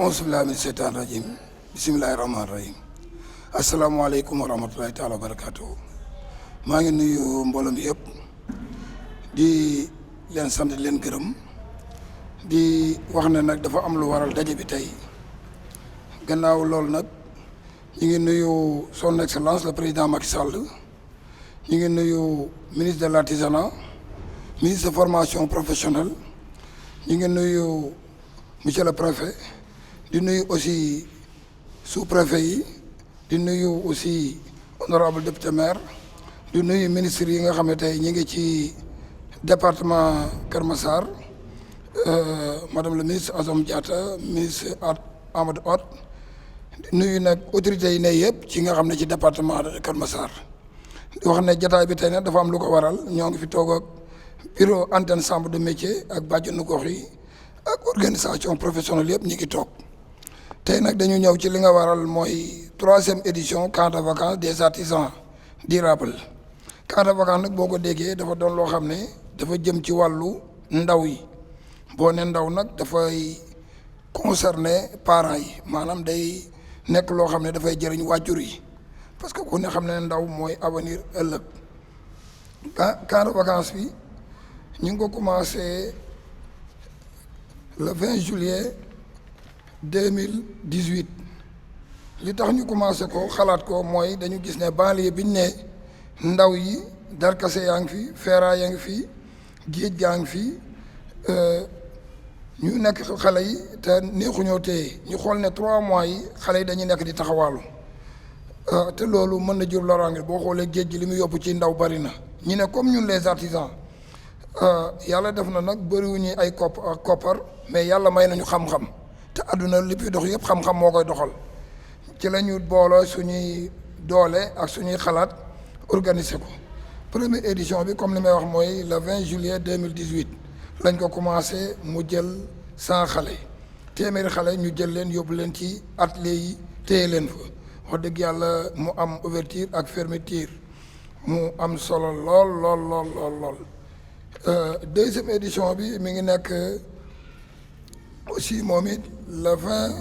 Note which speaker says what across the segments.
Speaker 1: auzu billaahi mina seytaani rajiim bismillaahi rahmaani rahiim asalaamaaleykum wa rahmatulaahi taala wa barakaatu. maa ngi nuyu mbooloo mi yëpp di leen sant leen gërëm di wax ne nag dafa am lu waral daje bi tey gannaaw loolu nag ñu ngi nuyu son excellence le président Macky Sall ñu ngi nuyu ministre de l'artisanat ministre de formation professionnelle ñu ngi nuyu monsieur le préfet di nuyu aussi sous-préfet yi di nuyu aussi honorable député maire di nuyu ministre yi nga xam ne tey ñu ngi ci département Kër Massar madame le ministre Assome Diatta ministre Amadou Hott di nuyu nag autorités yi ne yëpp ci nga xam ne ci département de Kër Massar di wax ne jataay bi tey nag dafa am lu ko waral ñoo ngi fi toog ak bureau antenne chambre de métier ak bàjjenu gox yi ak organisation professionnelle yëpp ñu ngi toog tey nag dañu ñëw ci li nga waral mooy 3e édition camp de vacances des artisans durables camp de vacances nag boo ko déggee dafa doon loo xam ne dafa jëm ci wàllu ndaw yi boo ne ndaw nag dafay concerner parents yi maanaam day nekk loo xam ne dafay jëriñ waajur yi parce que ku ne xam ne ndaw mooy avenir ëllëg camp de vacances bi ñu ngi ko commencé le 20 juillet 2018 li tax ñu commencé ko xalaat ko mooy dañu gis ne banlieue bi ñu ne ndaw yi darkase yaa ngi fi feera yaa ngi fi géej gaa ngi fi ñu nekk xale yi te neexuñoo téye ñu xool ne 3 mois yi xale yi dañuy nekk di taxawaalu te loolu mën na jur loraange boo xoolee géej gi li mu yóbbu ci ndaw bari na ñu ne comme ñun les artisans yàlla def na nag bëriwuñu ay koppar mais yàlla may nañu xam-xam te àdduna li fi dox yëpp xam-xam moo koy doxal ci la ñu booloo suñuy doole ak suñuy xalaat organiser ko première édition bi comme li may wax mooy le 20 juillet 2018 lañ ko commencé mu jël 100 xale téeméeri xale ñu jël leen yóbbu leen ci atelier yi téye leen fa wax dëgg yàlla mu am ouverture ak fermeture mu am solo lool. Deuxième édition bi mi ngi nekk aussi moom it le 20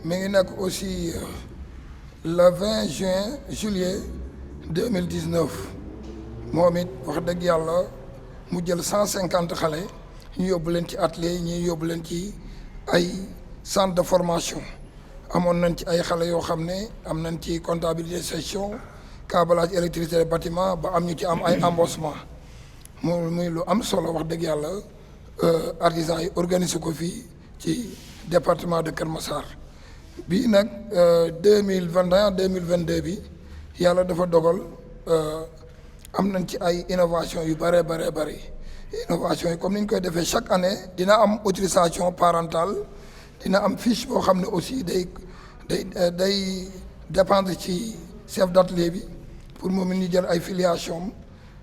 Speaker 1: mi ngi nekk aussi le 20 juillet 2019 moom it wax dëgg yàlla mu jël 150 xale ñu yóbbu leen ci atelier yi ñuy yóbbu leen ci ay centre de formation amoon nañ ci ay xale yoo xam ne am nañ ci comptabilité gestion câblage électricité bâtiment ba am ñu ci am ay embossement muy lu am solo wax dëgg yàlla artisans yi organiser ko fii ci département de Kër Massar bii nag 2021 2022 bi yàlla dafa dogal am nañ ci ay innovation yu bare innovation yi comme ni ñu koy defee chaque année dina am autorisation parentale dina am fiche boo xam ne aussi day dépendre ci chef d'atelier bi pour moom it ñu jël ay filiation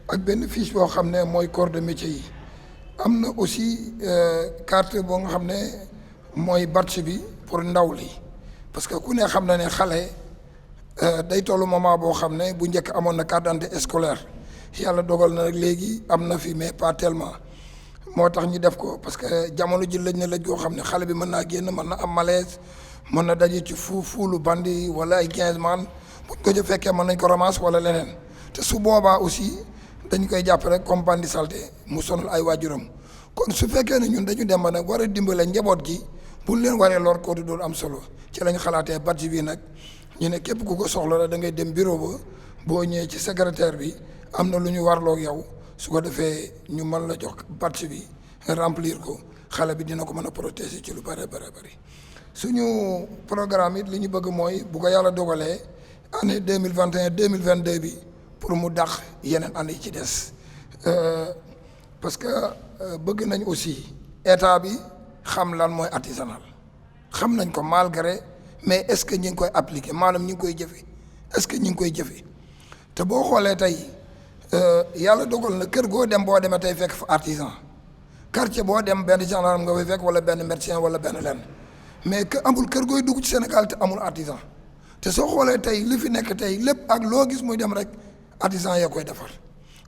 Speaker 1: ak benn fiche boo xam ne mooy corps de métier yi am na aussi carte boo nga xam ne mooy badge bi pour ndaw li parce que ku ne xam na ne xale day tollu moment boo xam ne bu njëkk amoon na carte d'identité scolaire yàlla dogal na rek léegi am na fi mais pas tellement moo tax ñu def ko parce que jamono ji lëj na lëj goo xam ne xale bi mën naa génn mën na am malaise mën na daje ci fuulu bandi wala ay 15 man buñ ko jë fekkee mën nañ ko ramasser wala leneen te su boobaa aussi dañ koy jàpp rek comme bandi salté mu sonal ay waajuram kon su fekkee ne ñun dañu dem ba nag war a dimbale njaboot gi buñ leen waree lor ko du doon am solo ci lañ xalaatee badge bi nag ñu ne képp ku ko soxla la da ngay dem bureau ba boo ñëwee ci secrétaire bi am na lu ñu warloog yow su ko defee ñu mën la jox badge bi remplir ko xale bi dina ko mën a protéger ci lu bare suñu programme it li ñu bëgg mooy bu ko yàlla dogalee année 2021 2022 bi pour mu dàq yeneen année yi ci des parce que bëgg nañ aussi état bi xam lan mooy artisanal xam nañ ko malgré mais est-ce que ñi ngi koy appliquer maanaam ñi ngi koy jëfe est-ce que ñi ngi koy jëfe te boo xoolee tey yàlla dogal na kër goo dem boo demee tey fekk fa artisan quartier boo dem benn gendarme nga fay fekk wala benn médecin wala benn lenn mais que amul kër gooy dugg ci Sénégal te amul artisan te soo xoolee tey li fi nekk tey lépp ak loo gis muy dem rek artisan yaa koy defar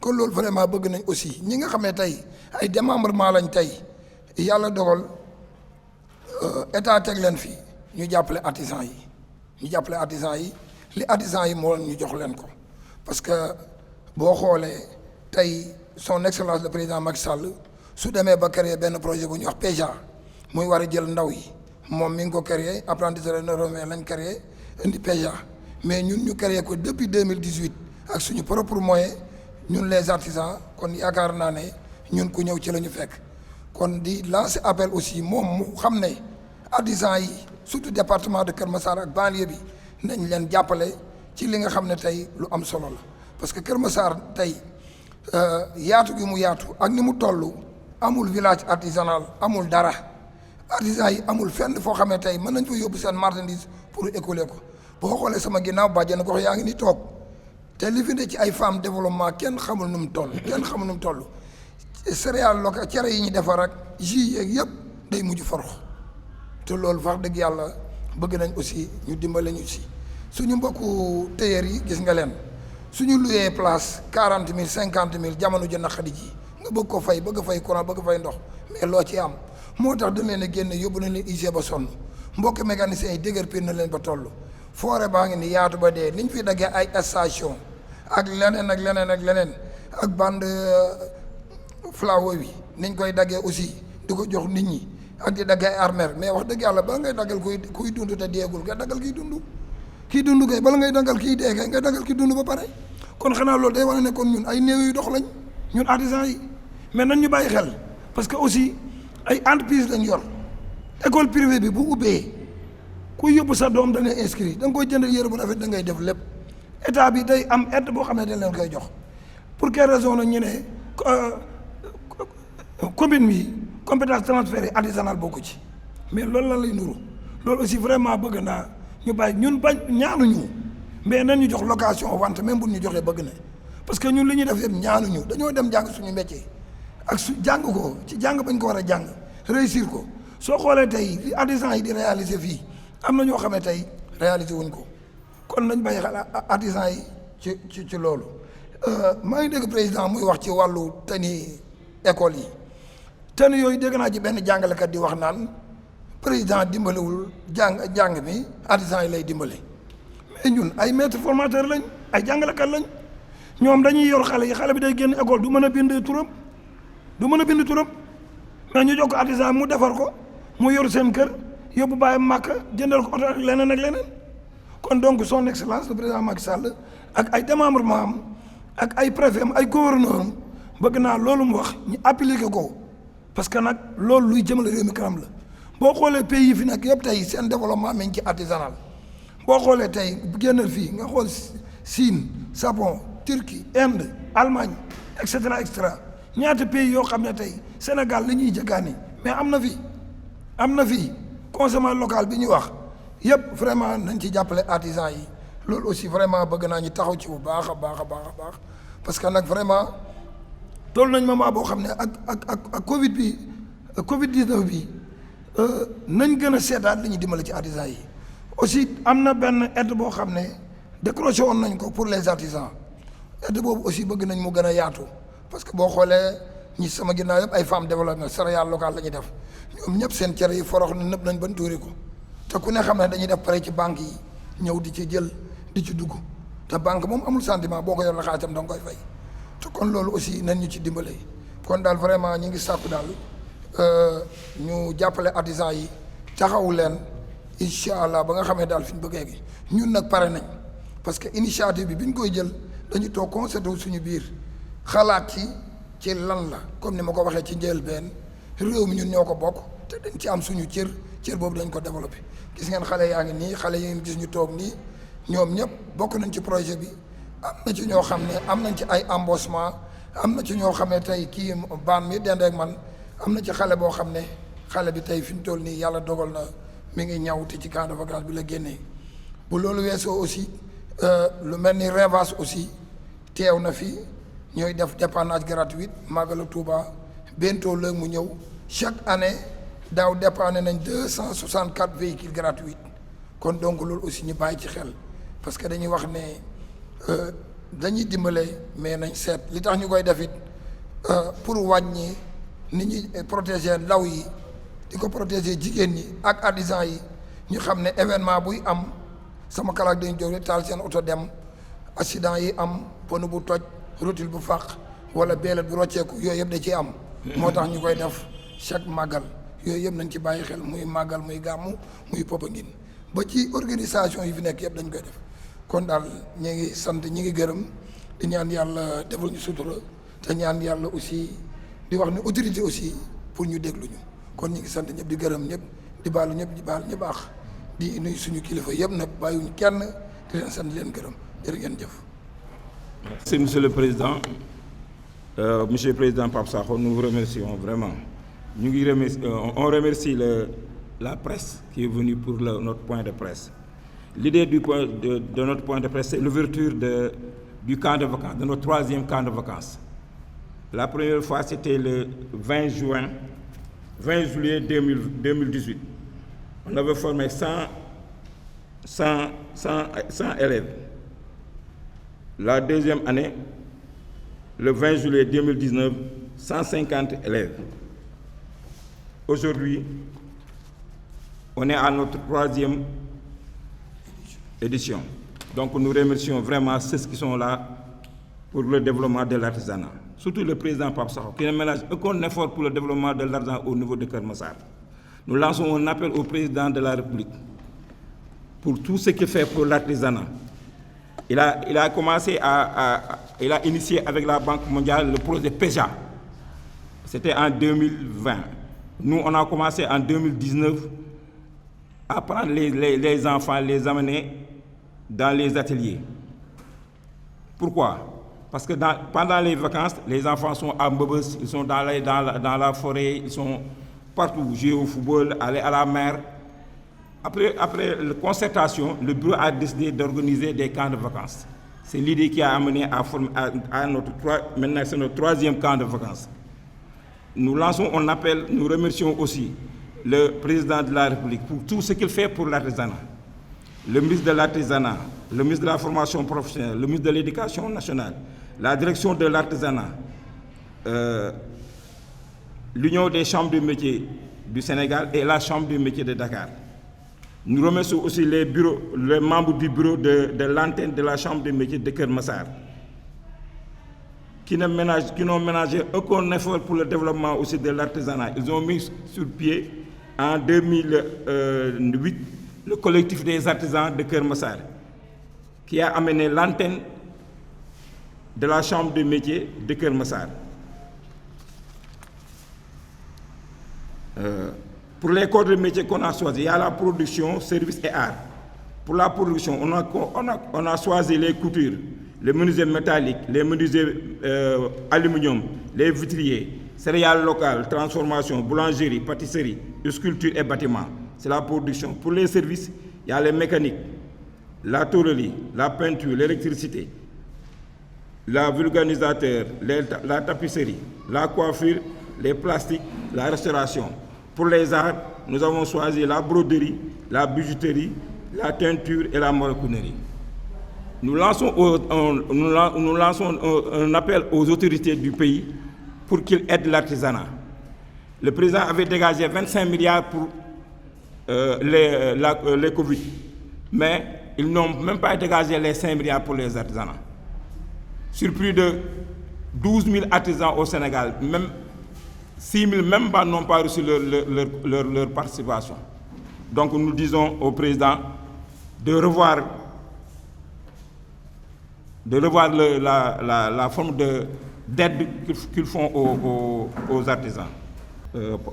Speaker 1: kon loolu vraiment bëgg nañ aussi ñi nga xam ne tey ay démembrement lañ tey yàlla dogal état teg leen fii ñu jàppale artisan yi ñu jàppale artisan yi li artisan yi moo ñu jox leen ko parce que boo xoolee tey son excellence le président Macky Sall su demee ba créer benn projet bu ñuy wax PEJA muy war a jël ndaw yi moom mi ngi ko créé apprentissage rénovation lañ créé indi PEJA mais ñun ñu créé ko depuis 2018 ak suñu propre moyen ñun les artisans kon yaakaar naa ne ñun ku ñëw ci la ñu fekk kon di lancer appel aussi moom mu xam ne artisans yi surtout département de Kër Massar ak banlieue bi nañ leen jàppale ci li nga xam ne tey lu am solo la parce que Kër Massar tey yaatu gi mu yaatu ak ni mu toll amul village artisanal amul dara artisans yi amul fenn foo xamee tey mën nañ fa yóbbu seen marchandise pour écouler ko boo xoolee sama ginnaaw bàjjen gox yaa ngi ni toog te li fi ne ci ay femmes développement kenn xamul nu mu toll kenn xamul nu mu toll céréales locales cere yi ñu defar ak jus yeeg yëpp day mujj forox te loolu wax dëgg yàlla bëgg nañ aussi ñu dimbale ñu si suñu mbokku tailleur yi gis nga leen suñu luyee place 40 000 50 000 jamono ji naqadi ji nga bëgg ko fay bëgg fay courant bëgg fay ndox mais loo ci am moo tax dañ leen a génne yóbbu nañ leen UG ba sonn mbokk mécaniciens yi dëgër piir na leen ba toll foore baa ngi ni yaatu ba dee niñ fi daggee ay station ak leneen ak leneen ak leneen ak bande flower bi niñ koy daggee aussi di ko jox nit ñi ak di daggee ay armère mais wax dëgg yàlla bala ngay daggal kuy dund te deegul nga daggal kiy dund kay bala ngay daggal kiy dee kay nga daggal ki dund ba pare kon xanaa loolu day wane ne kon ñun ay néew yu dox lañ ñun artisans yi mais nan ñu bàyyi xel parce que aussi ay entreprise lañ yor école privée bi bu ubbee ku yóbbu sa doom da ngay inscrit da nga koy jëndal yére bu rafet da ngay def lépp état bi day am aide boo xam ne dañ leen koy jox pour quelle raison nag ñu ne commune bi compétence transférée artisanale bokku ci mais loolu lan lay nuru loolu aussi vraiment bëgg naa ñu bàyyi ñun bañ ñaanuñu mais nan ñu jox location vente même bu ñu joxee bëgg na parce que ñun li ñuy def yëpp ñaanuñu dañoo dem jàng suñu métier ak su jàng ko ci jàng bañ ko war a jàng réussir ko soo xoolee tey li artisans yi di réaliser fii am na ñoo xam ne tey réaliser wuñ ko kon nañ bàyyi xel artisans yi ci loolu maa ngi dégg président muy wax ci wàllu tenue école yi tenue yooyu dégg naa ci benn jàngalekat di wax naan président dimbalewul jàng mi artisans yi lay dimbale mais ñun ay maître formateur lañ ay jàngalekat lañ ñoom dañuy yor xale yi xale bi day génn école du mën a bind turam mais ñu jox ko artisan mu defar ko mu yor seen kër yóbbu bàyyi màkk jëndal ko oto ak leneen kon donc son excellence le président Macky Sall ak ay démembrement am ak ay préfet am ay gouverneur am bëgg naa loolu mu wax ñu appliquer ko parce que nag loolu luy jëmale réew mi kanam la boo xoolee pays yi fi nag yëpp tey seen développement mi ngi ci artisanal boo xoolee tey génnal fii nga xool Chine Japon Turquie Inde Allemagne et cetera ñaata pays yoo xam ne tey Sénégal la ñuy jëggaani mais am na fi consommation local bi ñuy wax yëpp vraiment nañ ci jàppale artisans yi loolu aussi vraiment bëgg naa ñu taxaw ci bu baax a baax parce que nag vraiment toll nañ moment boo xam ne ak Covid bi Covid 19 bi nañ gën a seetaat li ñuy dimbale ci artisans yi aussi am na benn aide boo xam ne décroché woon nañ ko pour les artisans aide boobu aussi bëgg nañ mu gën a yaatu parce que boo xoolee ñi sama ginnaaw yëpp ay femmes développement céréales locales la ñuy def ñoom ñëpp seen cere yi forox na nëpp nañ ban tuuri ko te ku ne xam ne dañuy def pare ci banque yi ñëw di ci jël di ci dugg te banque moom amul sentiment boo ko yor la xaalisam da nga koy fay te kon loolu aussi nañ ñu ci dimbale kon daal vraiment ñu ngi sàkku daal ñu jàppale artisans yi taxawu leen incha allah ba nga xamee daal fi ñu bëggee gi ñun nag pare nañ parce que initiative bi ñu koy jël dañu toog concerté wu suñu biir xalaat ci lan la comme ni ma ko waxee ci njëlbeen réew mi ñun ñoo ko bokk te dañ ci am suñu cër boobu dañ ko développé gis ngeen xale yaa ngi nii xale yi ngeen gis ñu toog nii ñoom ñëpp bokk nañ ci projet bi am na ci ñoo xam ne am nañ ci ay embauchement am na ci ñoo xam ne tey kii baan mi dend ak man am na ci xale boo xam ne xale bi tey fi ñu toll nii yàlla dogal na mi ngi ñaw te ci camp de vacances bi la génnee bu loolu weesoo aussi lu mel ni Revas aussi teew na fi ñooy def dépannage gratuit Magalu Touba bientôt léegi mu ñëw chaque année daaw dépanné nañ 264 véhicules gratuits kon donc loolu aussi ñu bàyyi ci xel parce que dañuy wax ne dañuy dimbale mais nañ seet li tax ñu koy def it pour wàññi nit ñi protéger ndaw yi di ko protéger jigéen ñi ak artisans yi ñu xam ne événement buy am sama kalaak dañu jóg rek taal seen oto dem accident yi am pneu bu toj rotule bu fàq wala beelet bu rocceeku yooyu yëpp da ciy am moo tax ñu koy def chaque màggal yooyu yëpp nañ ci bàyyi xel muy màggal muy gàmmu muy Popenguine ba ci organisation yi fi nekk yëpp dañ koy def kon daal ñu ngi sant ñi ngi gërëm di ñaan yàlla defal ñu sutura te ñaan yàlla aussi di wax ne autorité aussi pour ñu déglu ñu kon ñu ngi sant ñëpp di gërëm ñëpp di baalu ñëpp di baal ñëpp baax di nuyu suñu kilifa yëpp nag bàyyiwuñ kenn di leen sant leen gërëm jërë ngeen jëf.
Speaker 2: Merci Monsieur le Président. Monsieur le Président Pape Sakho, nous vous remercions vraiment. On remercie la presse qui est venue pour notre point de presse. L'idée de notre point de presse, c'est l'ouverture du camp de vacances, de notre troisième camp de vacances. La première fois, c'était le 20 juillet 2018. On avait formé 100 élèves. La deuxième année, le 20 juillet 2019, 150 élèves. Aujourd'hui, on est à notre troisième édition. Donc nous remercions vraiment ceux qui sont là pour le développement de l'artisanat. Surtout le président Pape Sakho, qui ne ménage aucun effort pour le développement de l'artisanat au niveau de Keur Massar. Nous lançons un appel au président de la République pour tout ce qu'il fait pour l'artisanat. Il a commencé il a initié avec la Banque mondiale le projet PEJA. C'était en 2020. Nous, on a commencé en 2019 à prendre les enfants, les amener dans les ateliers. Pourquoi? Parce que pendant les vacances, les enfants sont à Mbebes, ils sont dans la forêt, ils sont partout, jouer au football, aller à la mer. Après la concertation, le bureau a décidé d'organiser des camps de vacances. C'est l'idée qui a amené maintenant c'est notre troisième camp de vacances. Nous lançons un appel, nous remercions aussi le président de la République pour tout ce qu'il fait pour l'artisanat. Le ministre de l'Artisanat, le ministre de la Formation professionnelle, le ministre de l'Éducation nationale, la direction de l'artisanat, l'Union des chambres de métiers du Sénégal et la Chambre de métiers de Dakar. Nous remercions aussi les membres du bureau de l'antenne de la Chambre de métiers de Keur Massar, qui n'ont ménagé aucun effort pour le développement aussi de l'artisanat. Ils ont mis sur pied en 2008 le collectif des artisans de Keur Massar, qui a amené l'antenne de la Chambre de métiers de Keur Massar. Pour les corps de métier qu'on a choisis, il y a la production, services et arts. Pour la production, on a choisi les coutures, les menuisiers métalliques, les menuisiers aluminium, les vitriers, céréales locales, transformation, boulangerie, pâtisserie, sculpture et bâtiment. C'est la production. Pour les services, il y a les mécaniques, la tôlerie, la peinture, l'électricité, la vulganisateur, la tapisserie, la coiffure, les plastiques, la restauration. Pour les arts, nous avons choisi la broderie, la bijouterie, la teinture et la maroquinerie. Nous lançons un appel aux autorités du pays pour qu'ils aident l'artisanat. Le président avait dégagé 25 milliards pour les Covid, mais ils n'ont même pas dégagé les 5 milliards pour les artisanats. Sur plus de 12 000 artisans au Sénégal, même 6 000 même pas n'ont pas reçu leur participation. Donc nous disons au président de revoir la forme d'aide qu'ils font aux artisans.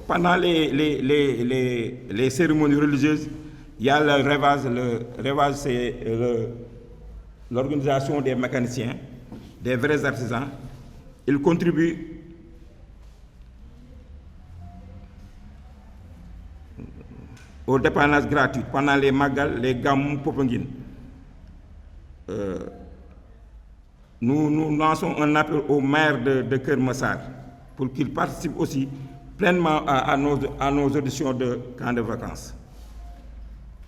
Speaker 2: Pendant les cérémonies religieuses, il y a le REVAS. Le REVAS, c'est l'organisation des mécaniciens, des vrais artisans. Ils contribuent au dépannage gratuit pendant les Magal, les Gamou, Popenguine. Nous lançons un appel au maire de Keur Massar pour qu'il participe aussi pleinement à nos auditions de camp de vacances.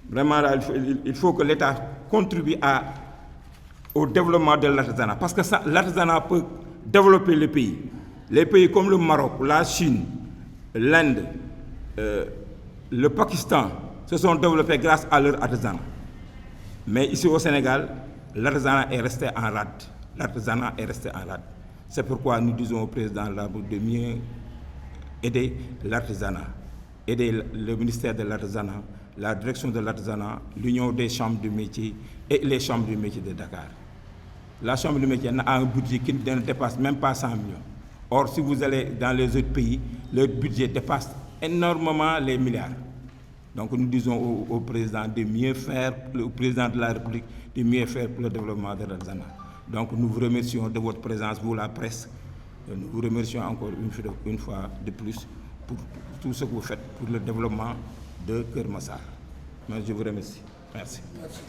Speaker 2: Vraiment, là, il faut que l'État contribue au développement de l'artisanat, parce que l'artisanat peut développer les pays. Les pays comme le Maroc, la Chine, l'Inde, le Pakistan se sont développés grâce à leur artisanat. Mais ici au Sénégal, l'artisanat est resté en rade. L'artisanat est resté en rade. C'est pourquoi nous disons au président de mieux aider l'artisanat, aider le ministère de l'artisanat, la direction de l'artisanat, l'union des chambres de métier et les chambres de métier de Dakar. La chambre de métier a un budget qui ne dépasse même pas 100 millions. Or, si vous allez dans les autres pays, leur budget dépasse énormément les milliards. Donc nous disons au président de mieux faire, au président de la République, de mieux faire pour le développement de l'artisanat. Donc nous vous remercions de votre présence, vous la presse. Nous vous remercions encore une fois de plus pour tout ce que vous faites pour le développement de Keur Massar. Je vous remercie. Merci.
Speaker 1: Merci.